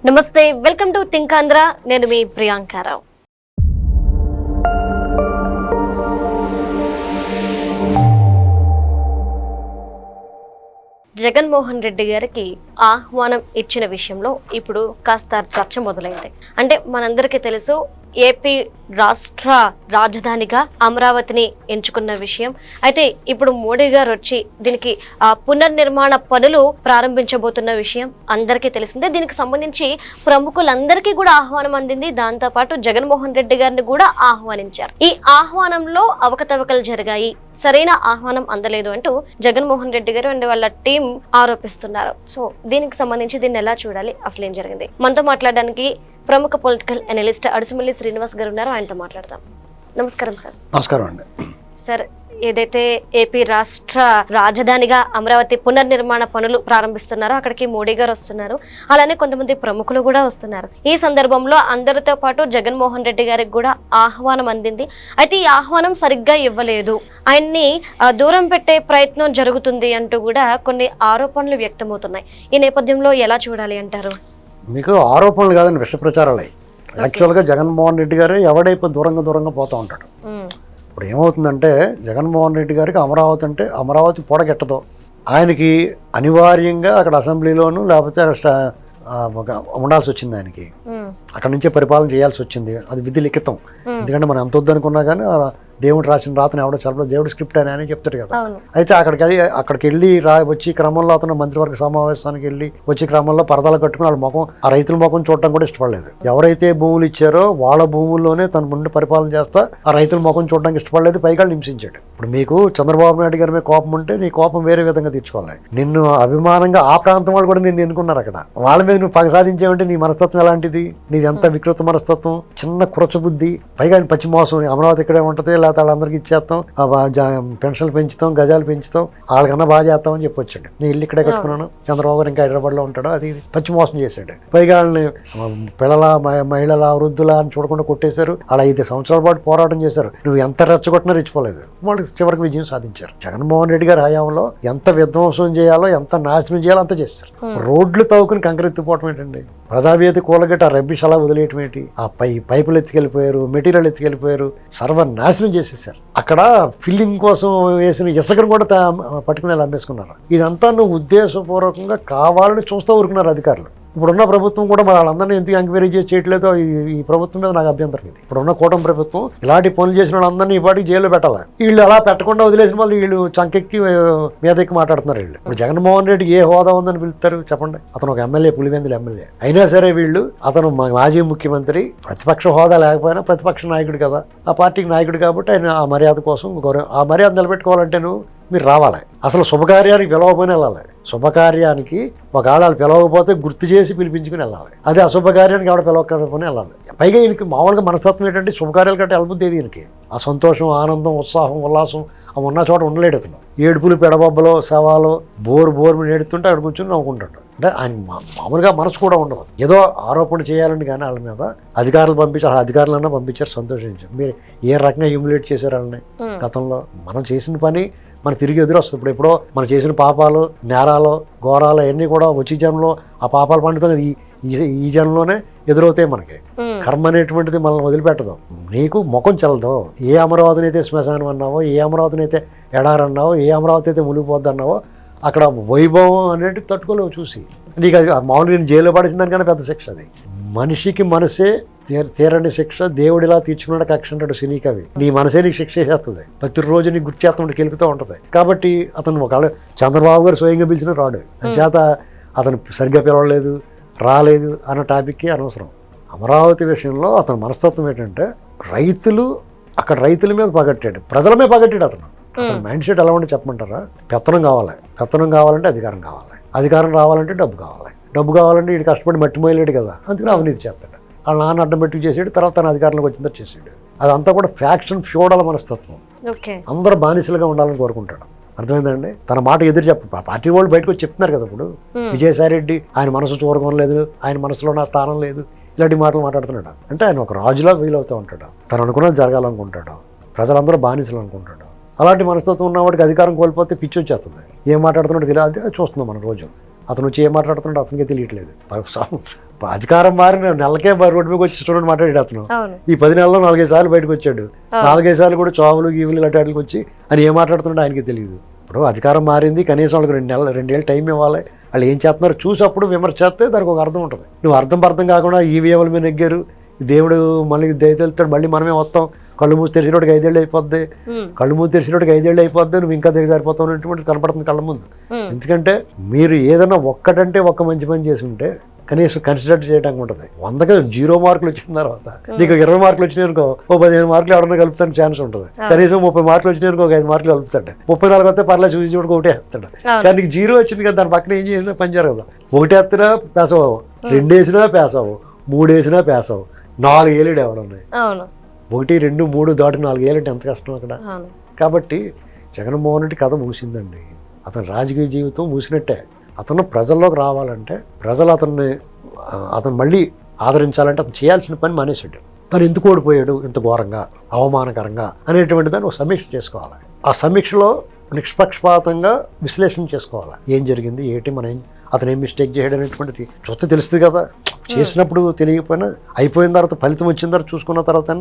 నమస్తే, welcome to think Andhra. నేను మీ ప్రియాంకారావు. జగన్మోహన్ రెడ్డి గారికి ఆహ్వానం ఇచ్చిన విషయంలో ఇప్పుడు కాస్త రచ్చ మొదలైంది. అంటే మనందరికీ తెలుసు, ఏపీ రాష్ట్ర రాజధానిగా అమరావతిని ఎంచుకున్న విషయం. అయితే ఇప్పుడు మోడీ గారు వచ్చి దీనికి పునర్నిర్మాణ పనులు ప్రారంభించబోతున్న విషయం అందరికీ తెలిసిందే. దీనికి సంబంధించి ప్రముఖులందరికీ కూడా ఆహ్వానం అందింది. దాంతోపాటు జగన్మోహన్ రెడ్డి గారిని కూడా ఆహ్వానించారు. ఈ ఆహ్వానంలో అవకతవకలు జరిగాయి, సరైన ఆహ్వానం అందలేదు అంటూ జగన్మోహన్ రెడ్డి గారు అండ్ వాళ్ళ టీం ఆరోపిస్తున్నారు. సో దీనికి సంబంధించి దీన్ని ఎలా చూడాలి, అసలు ఏం జరిగింది, మనతో మాట్లాడడానికి ప్రముఖ పొలిటికల్ అనలిస్ట్ అడుసుమల్లి శ్రీనివాస్ గారు ఉన్నారు. ఆయనతో మాట్లాడదాం. నమస్కారం సార్. నమస్కారం అండి. సార్, ఏదైతే ఏపీ రాష్ట్ర రాజధానిగా అమరావతి పునర్నిర్మాణ పనులు ప్రారంభిస్తున్నారో అక్కడికి మోడీ గారు వస్తున్నారు, అలానే కొంతమంది ప్రముఖులు కూడా వస్తున్నారు. ఈ సందర్భంలో అందరితో పాటు జగన్మోహన్ రెడ్డి గారికి కూడా ఆహ్వానం అందింది. అయితే ఈ ఆహ్వానం సరిగ్గా ఇవ్వలేదు, ఆయన్ని దూరం పెట్టే ప్రయత్నం జరుగుతుంది అంటూ కూడా కొన్ని ఆరోపణలు వ్యక్తమవుతున్నాయి. ఈ నేపథ్యంలో ఎలా చూడాలి అంటారు? మీకు ఆరోపణలు కాదని విష ప్రచారాలు. యాక్చువల్గా జగన్మోహన్ రెడ్డి గారు ఎవడైపు దూరంగా పోతూ ఉంటాడు. ఇప్పుడు ఏమవుతుందంటే, జగన్మోహన్ రెడ్డి గారికి అమరావతి అంటే అమరావతి పొడగెట్టదు. ఆయనకి అనివార్యంగా అక్కడ అసెంబ్లీలోనూ లేకపోతే ఉండాల్సి వచ్చింది. ఆయనకి అక్కడ నుంచే పరిపాలన చేయాల్సి వచ్చింది. అది విధి లిఖితం. ఎందుకంటే మనం ఎంత వద్దనుకున్నా కానీ దేవుడు రాసిన రాతను ఎవడో చదవడం, దేవుడు స్క్రిప్ట్ అని చెప్తాడు కదా. అయితే అక్కడికి వెళ్ళి వచ్చి క్రమంలో అతను మంత్రివర్గ సమావేశానికి వెళ్ళి వచ్చే క్రమంలో పరదాలు కట్టుకుని వాళ్ళ ముఖం, ఆ రైతుల ముఖం చూడటం కూడా ఇష్టపడలేదు. ఎవరైతే భూములు ఇచ్చారో వాళ్ళ భూముల్లోనే తన ముందు పరిపాలన చేస్తా ఆ రైతుల ముఖం చూడడానికి ఇష్టపడలేదు, పైగా హింసించాడు. ఇప్పుడు మీకు చంద్రబాబు నాయుడు గారి మీద కోపం ఉంటే నీ కోపం వేరే విధంగా తీర్చుకోవాలి. నిన్ను అభిమానంగా ఆ ప్రాంతం వాళ్ళు కూడా నిన్ను ఎన్నుకున్నారు. అక్కడ వాళ్ళ మీద నువ్వు పగ సాధించావంటే నీ మనస్తత్వం ఎలాంటిది? నీది ఎంత వికృత మనస్తత్వం, చిన్న కురచబుద్ధి, పైగా పచ్చి మోసం. అమరావతి ఇక్కడే ఉంటుంది, లేకపోతే వాళ్ళందరికీ ఇచ్చేస్తాం, పెన్షన్లు పెంచుతాం, గజాలు పెంచుతాం, వాళ్ళకన్నా బాగా చేస్తామని చెప్పొచ్చాడు. నేను ఇల్లు ఇక్కడే కట్టుకున్నాను, చంద్రబాబు గారు ఇంకా హైదరాబాద్లో ఉంటాడు, అది పచ్చి మోసం చేశాడు. పైగా వాళ్ళని పిల్లల, మహిళల, వృద్ధుల అని చూడకుండా కొట్టేశారు. అలా 5 సంవత్సరాల పాటు పోరాటం చేశారు. నువ్వు ఎంత రెచ్చగొట్టినా రెచ్చిపోలేదు. వాళ్ళు చివరికి విజయం సాధించారు. జగన్మోహన్ రెడ్డి గారి హయాంలో ఎంత విధ్వంసం చేయాలో, ఎంత నాశనం చేయాలో అంత చేస్తారు. రోడ్లు తవ్వుకుని కంకరెత్తిపోవటం ఏంటండి? ప్రజావేది కూలగట్టి ఆ రబ్బిష్ అలా వదిలేయటం ఏంటి? ఆ పైపులు ఎత్తుకెళ్ళిపోయారు, మెటీరియల్ ఎత్తుకెళ్ళిపోయారు, సర్వనాశనం చేసేసారు. అక్కడ ఫిల్లింగ్ కోసం వేసిన ఇసుకను కూడా పట్టుకుని అమ్మేసుకున్నారు. ఇదంతా నువ్వు ఉద్దేశపూర్వకంగా కావాలని చూస్తూ ఊరుకున్నారు అధికారులు. ఇప్పుడున్న ప్రభుత్వం కూడా మరి వాళ్ళందరినీ ఎందుకు ఎంక్వైరీ చేయట్లేదో ఈ ప్రభుత్వం మీద నాకు అభ్యంతరం ఇది. ఇప్పుడున్న కూటమి ప్రభుత్వం ఇలాంటి పనులు చేసిన వాళ్ళందరినీ ఈ పాటికి జైల్లో పెట్టాలి. వీళ్ళు అలా పెట్టకుండా వదిలేసిన వాళ్ళు వీళ్ళు చంకెక్కి మీదెక్కి మాట్లాడుతున్నారు. వీళ్ళు ఇప్పుడు జగన్మోహన్ రెడ్డికి ఏ హోదా ఉందని పిలుస్తారు చెప్పండి? అతను ఒక ఎమ్మెల్యే, పులివెందుల ఎమ్మెల్యే అయినా సరే వీళ్ళు, అతను మాజీ ముఖ్యమంత్రి, ప్రతిపక్ష హోదా లేకపోయినా ప్రతిపక్ష నాయకుడు కదా, ఆ పార్టీకి నాయకుడు కాబట్టి ఆయన ఆ మర్యాద కోసం ఆ మర్యాద నిలబెట్టుకోవాలంటే మీరు రావాలి. అసలు శుభకార్యానికి పిలవకపోయినా వెళ్ళాలి. శుభకార్యానికి ఒకవేళ వాళ్ళు పిలవకపోతే గుర్తు చేసి పిలిపించుకుని వెళ్ళాలి. అదే అశుభకార్యానికి ఎవడ పిలవకపోయినా వెళ్ళాలి. పైగా ఈయనకి మామూలుగా మనస్తత్వం ఏంటంటే శుభకార్యాలు కంటే వెళ్ళబుద్ది ఈయనకి. ఆ సంతోషం, ఆనందం, ఉత్సాహం, ఉల్లాసం ఉన్న చోట ఉండలేడు అతను. ఏడుపులు, పెడబొబ్బలో, శవాలో బోరు ఏడుతుంటే అక్కడ కూర్చొని నవ్వుకుంటాడు. అంటే ఆయన మామూలుగా మనసు కూడా ఉండదు. ఏదో ఆరోపణ చేయాలని కానీ వాళ్ళ మీద అధికారులు పంపించారు. అధికారులన్నా పంపించారు, సంతోషించారు. మీరు ఏ రకంగా హ్యూమిలేట్ చేశారు వాళ్ళని? గతంలో మనం చేసిన పని మన తిరిగి ఎదురు వస్తుంది. ఎప్పుడో మనం చేసిన పాపాలు, నేరాలు, ఘోరాలు అవన్నీ కూడా వచ్చే జన్మలో ఆ పాపాలు పండుతాం. ఈ జన్మలోనే ఎదురవుతాయి మనకి. కర్మ అనేటువంటిది మనల్ని వదిలిపెట్టదు. నీకు ముఖం చల్లదు. ఏ అమరావతిని అయితే శ్మశానం అన్నావో, ఏ అమరావతిని అయితే ఎడారన్నావో, ఏ అమరావతి అయితే మునిగిపోద్ది అన్నావో, అక్కడ వైభవం అనేది తట్టుకోలేవు చూసి. నీకు అది మామూలుగా నేను జైల్లో పడేసిన దానికన్నా పెద్ద శిక్ష అది. మనిషికి మనసే తీరని శిక్ష, దేవుడిలా తీర్చుకున్నాడు కక్ష అంటాడు సినీ కవి. నీ మనసే నీకు శిక్ష చేస్తుంది, ప్రతిరోజు నీకు గుర్తు చేస్తుంటే గెలుపుతూ ఉంటుంది. కాబట్టి అతను ఒకవేళ చంద్రబాబు గారు స్వయంగా పిలిచిన రాడు, చేత అతను సరిగ్గా పిలవలేదు, రాలేదు అన్న టాపిక్కి అనవసరం. అమరావతి విషయంలో అతని మనస్తత్వం ఏంటంటే, అక్కడ రైతుల మీద పగట్టాడు, ప్రజల మీద పగట్టాడు. అతని మైండ్ సెట్ ఎలా ఉంటే చెప్పమంటారా? పెత్తనం కావాలంటే అధికారం కావాలి, అధికారం రావాలంటే డబ్బు కావాలంటే వీడు కష్టపడి మట్టి మోయలేడు కదా, అందుకని అవినీతి చేస్తాడు. వాళ్ళ నాన్న అడ్డం పెట్టి చేసాడు, తర్వాత తన అధికారంలోకి వచ్చిందో చేసాడు. అదంతా కూడా ఫ్యాక్షన్, ఫ్యూడల్ మనస్తత్వం. అందరూ బానిసలుగా ఉండాలని కోరుకుంటాడు. అర్థమైందండి? తన మాట ఎదురు పార్టీ వాళ్ళు బయటకు వచ్చి చెప్తున్నారు కదా. ఇప్పుడు విజయసాయి రెడ్డి ఆయన మనసు చూరగొనలేదు, ఆయన మనసులో నా స్థానం లేదు, ఇలాంటి మాటలు మాట్లాడుతున్నాడు. అంటే ఆయన ఒక రాజులా ఫీల్ అవుతూ ఉంటాడు. తను అనుకున్నది జరగాలనుకుంటాడు, ప్రజలందరూ బానిసలు అనుకుంటాడు. అలాంటి మనస్తత్వం ఉన్నవాడికి అధికారం కోల్పోతే పిచ్చి వచ్చేస్తుంది. ఏం మాట్లాడుతున్నాడు తెలియదు, చూస్తున్నాం మనం రోజు. అతను వచ్చి ఏం మాట్లాడుతున్నాడో అతనికే తెలియట్లేదు. అధికారం మారిన నెలకే రోడ్డు మీద వచ్చి స్టూడెంట్ మాట్లాడాడు అతను. అవును. ఈ 10 నెలల్లో 4-5 సార్లు బయటకు వచ్చాడు. 4-5 సార్లు కూడా చావులు గీవులు ఇలాంటి వాటికి వచ్చి అని ఏం మాట్లాడుతున్నాడో ఆయనకి తెలియదు. ఇప్పుడు అధికారం మారింది, కనీసం వాళ్ళకి 2 ఏళ్ళు టైం ఇవ్వాలి. వాళ్ళు ఏం చేస్తున్నారు చూసి అప్పుడు విమర్శ చేస్తే దానికి ఒక అర్థం ఉంటుంది. నువ్వు అర్థం కాకుండా ఈవీఎంల మీద నెగ్గారు, దేవుడు మళ్ళీ దయతెలుతాడు, మళ్ళీ మనమే వస్తాం, కళ్ళు మూసి తెరిచినోడికి 5 ఏళ్ళు అయిపోద్ది, కళ్ళు మూసి తెరిచినోడికి 5 ఏళ్ళు అయిపోద్ది, నువ్వు ఇంకా దిగజారిపోతావు అనేటువంటి కనపడుతుంది కళ్ళ ముందు. ఎందుకంటే మీరు ఏదైనా ఒక్కటంటే ఒక్క మంచి పని చేసి ఉంటే కనీసం కన్సిడర్ చేయడానికి ఉంటుంది. 100కి 0 మార్కులు వచ్చిన తర్వాత నీకు 20 మార్కులు వచ్చినాయనుకో, 15 మార్కులు ఎవరన్నా కలుపుతానికి ఛాన్స్ ఉంటుంది. కనీసం 30 మార్కులు వచ్చినాయనుకో, 5 మార్కులు కలుపుతాడు. 34 వస్తే పర్లేదు చూసి చూడక ఒకటే వేస్తాడు. కానీ నీకు 0 వచ్చింది కదా, దాని పక్కన ఏం చేసినా పని జరగదు. 1 వేస్తున్నా పేస్ అవ్వవు, 2 వేసినా పేస్ అవ్వవు, 3 వేసినా పేస్ అవ్వవు. 4 ఏళ్ళు ఎవడున్నాయి. 1, 2, 3 దాటి 4 ఏళ్ళు అంటే ఎంత కష్టం అక్కడ. కాబట్టి జగన్మోహన్ రెడ్డి కథ ముగిసిందండి. అతని రాజకీయ జీవితం ముగిసినట్టే. అతను ప్రజల్లోకి రావాలంటే ప్రజలు అతను మళ్ళీ ఆదరించాలంటే అతను చేయాల్సిన పని మానేసాడు. తను ఎందుకు ఓడిపోయాడు ఇంత ఘోరంగా, అవమానకరంగా అనేటువంటి దాన్ని ఒక సమీక్ష చేసుకోవాలి. ఆ సమీక్షలో నిష్పక్షపాతంగా విశ్లేషణ చేసుకోవాలి. ఏం జరిగింది, అతను ఏం మిస్టేక్ చేయడం అనేటువంటిది చూస్తే తెలుస్తుంది కదా. చేసినప్పుడు తెలియకపోయినా అయిపోయిన తర్వాత ఫలితం వచ్చిన తర్వాత చూసుకున్న తర్వాత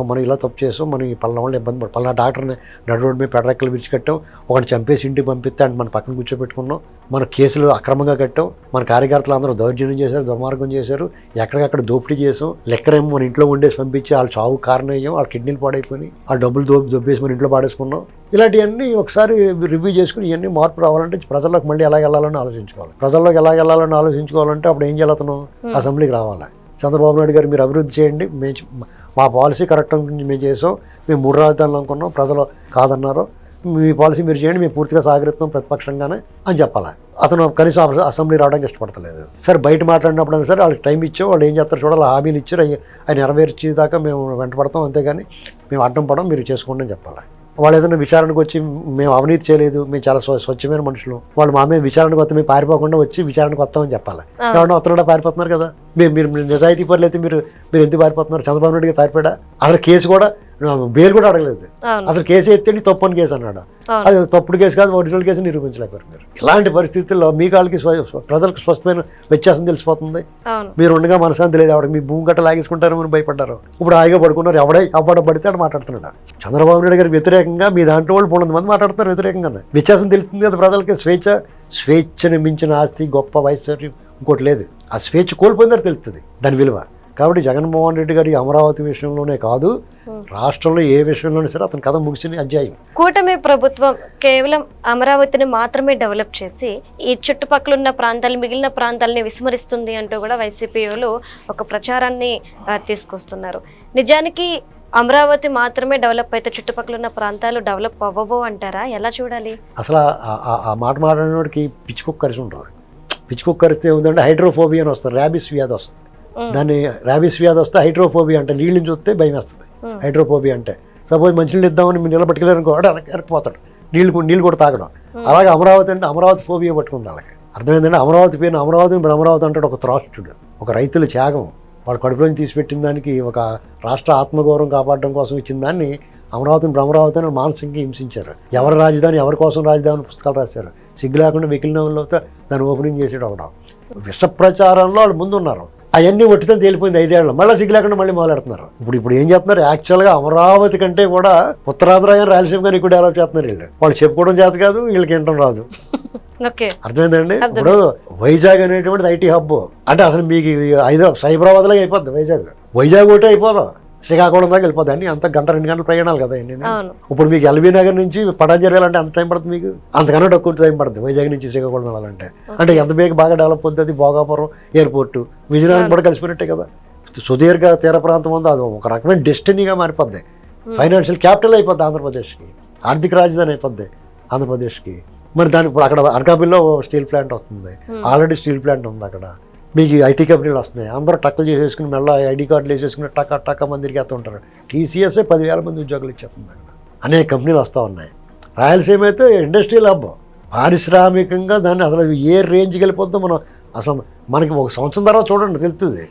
మనం ఇలా తప్పు చేసాం, మనం ఈ పలానా వాళ్ళు ఇబ్బంది పలానా డాక్టర్ని నడు రోడ్డు మీద పెడరెక్కలు విడిచికట్టాం, ఒకటి చంపేసి ఇంటికి పంపిస్తే అంటే మన పక్కన కూర్చోబెట్టుకున్నాం, మన కేసులు అక్రమంగా కట్టాం, మన కార్యకర్తలు అందరూ దౌర్జన్యం చేశారు, దుర్మార్గం చేశారు, ఎక్కడికక్కడ దోపిడీ చేసాం, లెక్కరేమో మన ఇంట్లో ఉండేసి పంపించి వాళ్ళ చావు కారణం అయ్యాం, వాళ్ళ కిడ్నీలు పాడైపోయి వాళ్ళ డబ్బులు దొబ్బేసి మన ఇంట్లో పాడేసుకున్నాం. ఇలాంటివన్నీ ఒకసారి రివ్యూ చేసుకుని ఇవన్నీ మార్పు రావాలంటే ప్రజల్లోకి మళ్ళీ ఎలా వెళ్ళాలని ఆలోచించుకోవాలి. ప్రజల్లోకి ఎలా వెళ్ళాలని ఆలోచించుకోవాలంటే అప్పుడు ఏం చేయాలి, అతను అసెంబ్లీకి రావాలి. చంద్రబాబు నాయుడు గారు మీరు అభివృద్ధి చేయండి, మా పాలసీ కరెక్ట్ మేము చేసాం, మేము 3 రాజధానులు అనుకున్నాం, ప్రజలు కాదన్నారు, మీ పాలసీ మీరు చేయండి, మేము పూర్తిగా సహకరిస్తాం ప్రతిపక్షంగానే అని చెప్పాలి. అతను కనీసం అసెంబ్లీ రావడానికి ఇష్టపడతలేదు. సరే బయట మాట్లాడినప్పుడు సరే వాళ్ళకి టైం ఇచ్చాం, వాళ్ళు ఏం చేస్తారు చూడాలి, హామీలు ఇచ్చారు, అవి నెరవేర్చేదాకా మేము వెంటపడతాం, అంతేగాని మేము అడ్డం పడం, మీరు చేసుకోండి అని చెప్పాలి. వాళ్ళు ఏదైనా విచారణకు వచ్చి మేము అవినీతి చేయలేదు, మేము చాలా స్వచ్ఛమైన మనుషులు, వాళ్ళు మా మీద విచారణకు వస్తే మేము పారిపోకుండా వచ్చి విచారణకు వస్తామని చెప్పాలి. ఎవరన్నా వస్తున్నాడా, పారిపోతున్నారు కదా, మీరు నిజాయితీ పనులు అయితే మీరు ఎందుకు పారిపోతున్నారు? చంద్రబాబు నాయుడు పారిపోయాడా? అసలు కేసు కూడా బెయిల్ కూడా అడగలేదు, అసలు కేసు ఎత్తండి తప్పని కేసు అన్నాడు. అది తప్పుడు కేసు కాదు, ఒరిజినల్ కేసు నిరూపించలేకపోయారు మీరు. ఇలాంటి పరిస్థితుల్లో మీ కాళ్ళకి ప్రజలకు స్వస్థమైన వ్యత్యాసం తెలిసిపోతుంది. మీరు ఉండగా మనశాంతి లేదు, ఆవిడ మీ భూమి గట్ట లాగేసుకుంటారు అని భయపడ్డారు. ఇప్పుడు హాయిగా పడుకున్నారు, ఎవడ పడితే ఆడ మాట్లాడుతున్నాడు. చంద్రబాబు నాయుడు గారికి వ్యతిరేకంగా మీ దాంట్లో వాళ్ళు 300 మంది మాట్లాడుతున్నారు వ్యతిరేకంగా. వ్యత్యాసం తెలుస్తుంది కదా ప్రజలకి. స్వేచ్ఛను మించిన ఆస్తి గొప్ప వయసు ఇంకోటి లేదు. ఆ స్వేచ్ఛ కోల్పోయిందని తెలుస్తుంది దాని విలువ. కాబట్టి జగన్మోహన్ రెడ్డి గారి అమరావతి విషయంలోనే కాదు, రాష్ట్రంలో ఏ విషయంలోనే సరే అతని కథ ముగిసిన అధ్యాయం. కూటమి ప్రభుత్వం కేవలం అమరావతిని మాత్రమే డెవలప్ చేసి ఈ చుట్టుపక్కల ఉన్న ప్రాంతాలు, మిగిలిన ప్రాంతాలని విస్మరిస్తుంది అంటూ కూడా వైసీపీలు ఒక ప్రచారాన్ని తీసుకొస్తున్నారు. నిజానికి అమరావతి మాత్రమే డెవలప్ అయితే చుట్టుపక్కల ఉన్న ప్రాంతాలు డెవలప్ అవ్వవు అంటారా? ఎలా చూడాలి? అసలు ఆ మాట మాట్లాడినోడికి పిచ్చుకుక్క కరిసి ఉంటుంది. పిచ్చుకుక్క కరిస్తే ఏముందంటే హైడ్రోఫోబియా అని వస్తుంది, ర్యాబిస్ వ్యాధి వస్తుంది. దాన్ని ర్యాబిస్ వ్యాధి వస్తే హైడ్రోఫోబియా అంటే నీళ్ళని చూస్తే భయం వేస్తుంది. హైడ్రోఫోబియా అంటే సపోజ్ మంచినీళ్ళు ఇద్దామని మీరు నిలబట్టుకెళ్ళారనుకో ఎరకపోతాడు, నీళ్ళు కూడా తాగడం. అలాగే అమరావతి అంటే అమరావతి ఫోబియా పట్టుకుంది. అలాగే అర్థమైందంటే అమరావతి పేరు అమరావతి అంటే ఒక త్రాష్టుడు, ఒక రైతుల త్యాగం, వాళ్ళ కడుపులోంచి తీసిపెట్టిన దానికి, ఒక రాష్ట్ర ఆత్మగౌరవం కాపాడడం కోసం ఇచ్చిన దాన్ని అమరావతి అని మానసికంగా హింసించారు. ఎవరి రాజధాని, ఎవరి కోసం రాజధాని పుస్తకాలు రాశారు. సిగ్గు లేకుండా మిగిలిన వాళ్ళతో దాన్ని ఓపెనింగ్ చేసేటప్పుడు అవడం. విష ప్రచారంలో వాళ్ళు ముందు ఉన్నారు. అవన్నీ ఒట్టితో తేలిపోయింది 5 ఏళ్ళు. మళ్ళీ సిగ్గు లేకుండా మళ్ళీ మొదలెడుతున్నారు. ఇప్పుడు ఏం చేస్తున్నారు, యాక్చువల్గా అమరావతి కంటే కూడా ఉత్తరాంధ్ర రాయలసీమ కానీ ఎక్కువ డెవలప్ చేస్తున్నారు వీళ్ళు. వాళ్ళు చెప్పుకోవడం చేత కాదు, వీళ్ళకి వినడం రాదు. అర్థమైందండి. ఇప్పుడు వైజాగ్ అనేటువంటిది ఐటీ హబ్ అంటే అసలు మీకు సైబరాబాద్ లాగా అయిపోద్ది. వైజాగ్ ఒకటే అయిపోదాం, శ్రీకాకుళం దాకా వెళ్ళిపోద్ది. అన్ని అంత 1-2 గంటలు ప్రయాణాలు కదా. ఇప్పుడు మీకు ఎల్బీ నగర్ నుంచి పటాన్ వెళ్ళాలంటే ఎంత టైం పడుతుంది? మీకు అంతకన్నా తక్కువ టైం పడుతుంది వైజాగ్ నుంచి శ్రీకాకుళం వెళ్ళాలంటే. అంటే ఎంత బాగా డెవలప్ అవుతుంది. భోగాపురం ఎయిర్పోర్టు, విజయనగరం కూడా కలిసిపోయినట్టే కదా. సుదీర్ఘ తీర ప్రాంతం ఉందో అది ఒక రకమైన డెస్టినీగా మారిపోద్ది. ఫైనాన్షియల్ క్యాపిటల్ అయిపోద్ది ఆంధ్రప్రదేశ్కి, ఆర్థిక రాజధాని అయిపోద్ది ఆంధ్రప్రదేశ్కి. మరి దాని ఇప్పుడు అక్కడ అనకాపల్లిలో స్టీల్ ప్లాంట్ వస్తుంది, ఆల్రెడీ స్టీల్ ప్లాంట్ ఉంది అక్కడ. మీకు ఐటీ కంపెనీలు వస్తున్నాయి, అందరూ టక్కులు చేసేసుకుని మెల్ల ఐడి కార్డులు వేసేసుకుని టక్క మంది తిరిగేస్తూ ఉంటారు. టీసీఎస్ఏ 10,000 మంది ఉద్యోగులు ఇచ్చేస్తుంది అక్కడ. అనేక కంపెనీలు వస్తూ ఉన్నాయి. రాయలసీమ అయితే ఇండస్ట్రియల్ హబ్, పారిశ్రామికంగా దాన్ని అసలు ఏ రేంజ్కి వెళ్ళిపోతుందో మనం అసలు మనకి 1 సంవత్సరం తర్వాత చూడండి తెలుస్తుంది.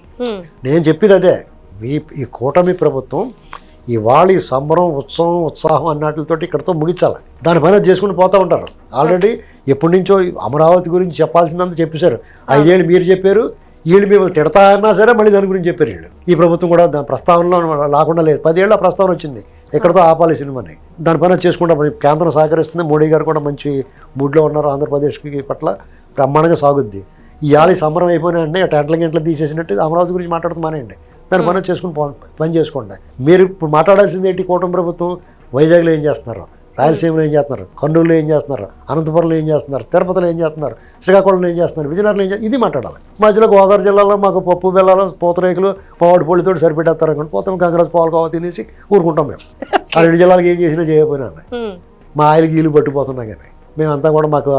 నేను చెప్పేది అదే, ఈ కూటమి ప్రభుత్వం ఇవాళ ఈ సంబరం, ఉత్సాహం అన్నట్లతోటి ఇక్కడతో ముగించాలి. దాని పని చేసుకుని పోతూ ఉంటారు. ఆల్రెడీ ఎప్పటి నుంచో అమరావతి గురించి చెప్పాల్సిందంతా చెప్పేశారు. 5 ఏళ్ళు మీరు చెప్పారు, వీళ్ళు మేము తిడతా అన్నా సరే మళ్ళీ దాని గురించి చెప్పారు వీళ్ళు. ఈ ప్రభుత్వం కూడా దాని ప్రస్తావనలో లేకుండా లేదు. 10 ఏళ్ళ ప్రస్తావన వచ్చింది, ఎక్కడితో ఆపాలి సినిమాని. దాని పైన చేసుకుంటాం. కేంద్రం సహకరిస్తుంది, మోడీ గారు కూడా మంచి మూడ్లో ఉన్నారు. ఆంధ్రప్రదేశ్కి పట్ల బ్రహ్మాండంగా సాగుద్ది. ఇవాళ సమరం అయిపోయినాయండి, టెంట్ల గంటలు తీసేసినట్టు అమరావతి గురించి మాట్లాడుతూ మానేయండి. దాని పని చేసుకుని పని చేసుకోండి. మీరు ఇప్పుడు మాట్లాడాల్సింది ఏంటి? కూటమి ప్రభుత్వం వైజాగ్లో ఏం చేస్తున్నారు, రాయలసీమలో ఏం చేస్తున్నారు, కర్నూలులో ఏం చేస్తున్నారు, అనంతపురంలో ఏం చేస్తున్నారు, తిరుపతిలో ఏం చేస్తున్నారు, శ్రీకాకుళంలో ఏం చేస్తున్నారు, విజయనగరంలో ఏం చేస్తున్నారు, ఇది మాట్లాడాలి. మధ్యలో గోదావరి జిల్లాలో మాకు పప్పు బెల్లాలు పూతరేకులు మామిడి పొడితో సరిపెట్టేస్తారు అనుకోండి, పోతాం గంగరాజు పాలకోవా తినేసి ఊరుకుంటాం. మేము ఆ 2 జిల్లాలకు ఏం చేసినా చేయకపోయినా మా ఆయిల్ గీలు పట్టిపోతున్నా కానీ మేమంతా కూడా మాకు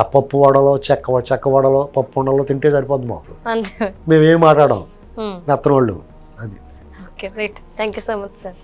ఆ పప్పు వడలో చెక్క వడలో పప్పు ఉండలో తింటే సరిపోద్ది మాకు. మేమేం మాట్లాడాం మెత్తన వాళ్ళు. అది okay right. Thank you so much sir.